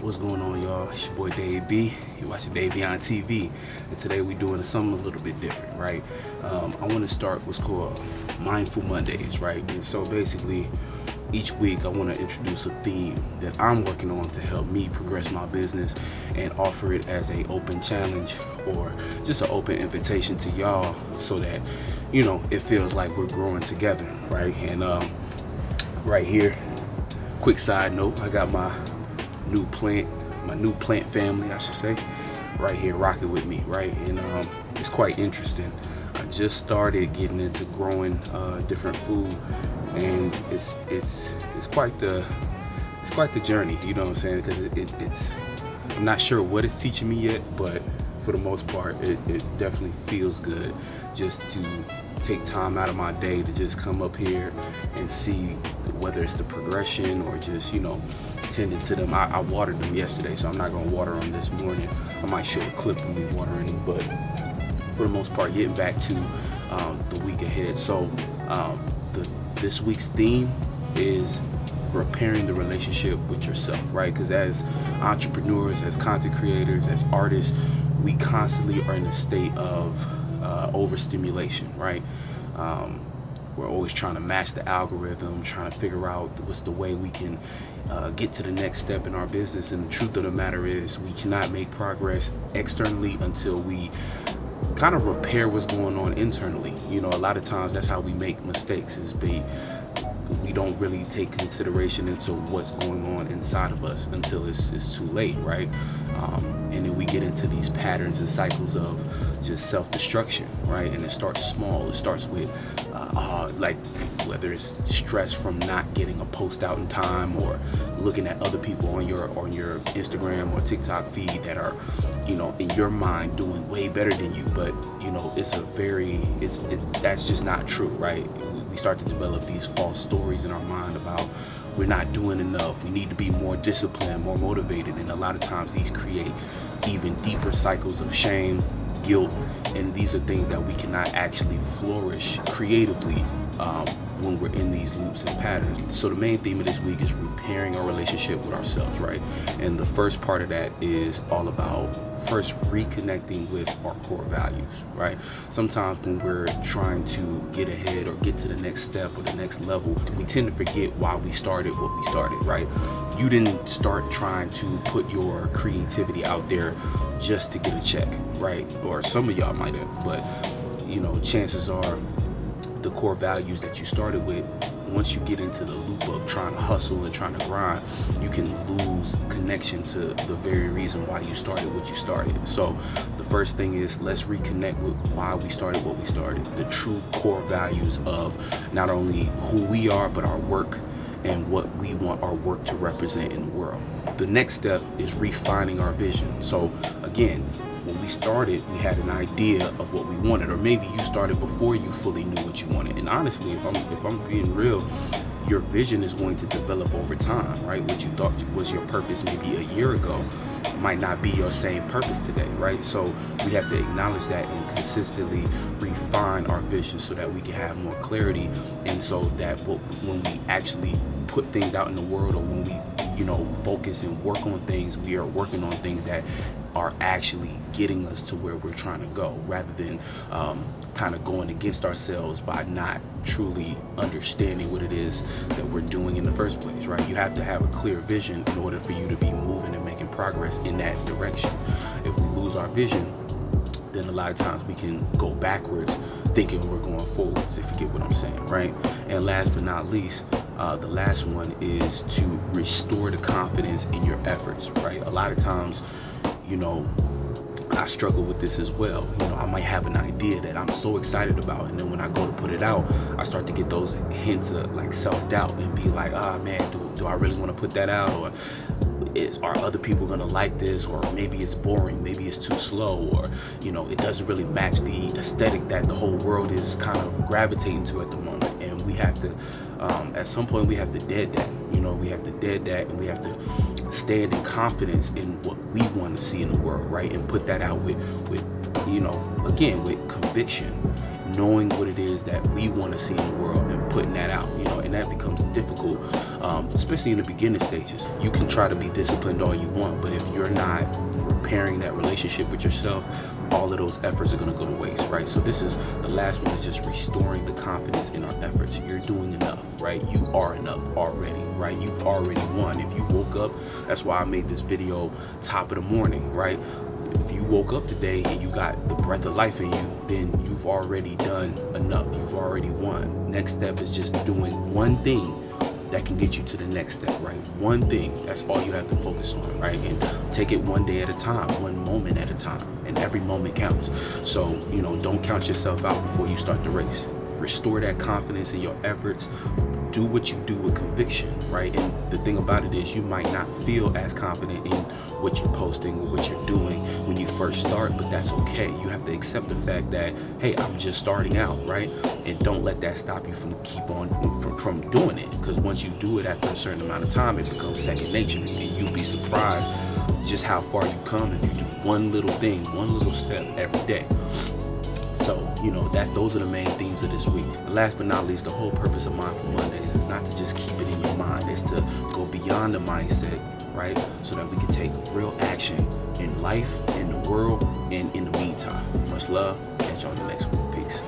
What's going on, y'all? It's your boy Dave B. You're watching Dave B on TV, and today we're doing something a little bit different, right? I want to start what's called Mindful Mondays, right? And so basically, each week I want to introduce a theme that I'm working on to help me progress my business and offer it as an open challenge or just an open invitation to y'all so that, it feels like we're growing together, right? And right here, quick side note, I got my new plant family, I should say, right here rocking with me, right? And it's quite interesting. I just started getting into growing different food, and it's quite the journey, you know what I'm saying? Because it's I'm not sure what it's teaching me yet, but for the most part, it definitely feels good just to take time out of my day to just come up here and see whether it's the progression or just, tending to them. I watered them yesterday, so I'm not going to water them this morning. I might show a clip of me watering them, but for the most part, getting back to the week ahead. So this week's theme is repairing the relationship with yourself, right? Because as entrepreneurs, as content creators, as artists, we constantly are in a state of overstimulation, right? We're always trying to match the algorithm, trying to figure out what's the way we can get to the next step in our business. And the truth of the matter is we cannot make progress externally until we kind of repair what's going on internally. A lot of times that's how we make mistakes, we don't really take consideration into what's going on inside of us until it's too late, right? And then we get into these patterns and cycles of just self-destruction, right? And it starts small. It starts with like whether it's stress from not getting a post out in time, or looking at other people on your Instagram or TikTok feed that are, in your mind doing way better than you, but that's just not true, right? We start to develop these false stories in our mind about we're not doing enough, we need to be more disciplined, more motivated, and a lot of times these create even deeper cycles of shame, guilt, and these are things that we cannot actually flourish creatively when we're in these loops and patterns. So the main theme of this week is repairing our relationship with ourselves, right? And the first part of that is all about first reconnecting with our core values, right? Sometimes when we're trying to get ahead or get to the next step or the next level, we tend to forget why we started what we started, right? You didn't start trying to put your creativity out there just to get a check, right? Or some of y'all might have, but chances are the core values that you started with, once you get into the loop of trying to hustle and trying to grind, you can lose connection to the very reason why you started what you started. So the first thing is, let's reconnect with why we started what we started, the true core values of not only who we are, but our work and what we want our work to represent in the world. The next step is refining our vision. So again, when we started, we had an idea of what we wanted, or maybe you started before you fully knew what you wanted. And honestly, if I'm being real, your vision is going to develop over time, right? What you thought was your purpose maybe a year ago might not be your same purpose today, right? So we have to acknowledge that and consistently refine our vision so that we can have more clarity, and so that when we actually put things out in the world, or when we focus and work on things, we are working on things that are actually getting us to where we're trying to go, rather than kind of going against ourselves by not truly understanding what it is that we're doing in the first place, right? You have to have a clear vision in order for you to be moving and making progress in that direction. If we lose our vision, then a lot of times we can go backwards thinking we're going forwards, if you get what I'm saying, right? And last but not least, the last one is to restore the confidence in your efforts, right? A lot of times, I struggle with this as well. I might have an idea that I'm so excited about, and then when I go to put it out, I start to get those hints of like self-doubt and be like, man, do I really want to put that out? Or are other people gonna like this? Or maybe it's boring, maybe it's too slow, or it doesn't really match the aesthetic that the whole world is kind of gravitating to at the moment. And we have to at some point we have to dead that. We have to dead that, and we have to stand in confidence in what we want to see in the world, right? And put that out with again, with conviction knowing what it is that we want to see in the world and putting that out, and that becomes difficult, especially in the beginning stages. You can try to be disciplined all you want, but if you're not repairing that relationship with yourself, all of those efforts are going to go to waste, right? So this is the last one, is just restoring the confidence in our efforts. You're doing enough, right? You are enough already, right? You've already won. If you woke up, that's why I made this video top of the morning, right? If you woke up today and you got the breath of life in you, then you've already done enough. You've already won. Next step is just doing one thing that can get you to the next step, right? One thing, that's all you have to focus on, right? And take it one day at a time, one moment at a time, and every moment counts. So, don't count yourself out before you start the race. Restore that confidence in your efforts. Do what you do with conviction, right? And the thing about it is, you might not feel as confident in what you're posting or what you're doing when you first start, but that's okay. You have to accept the fact that, hey, I'm just starting out, right? And don't let that stop you from from doing it, because once you do it after a certain amount of time, it becomes second nature, and you'll be surprised just how far you come if you do one little thing, one little step every day. So, those are the main themes of this week. And last but not least, the whole purpose of Mindful Mondays is not to just keep it in your mind. It's to go beyond the mindset, right? So that we can take real action in life, in the world, and in the meantime. Much love. Catch you on the next one. Peace.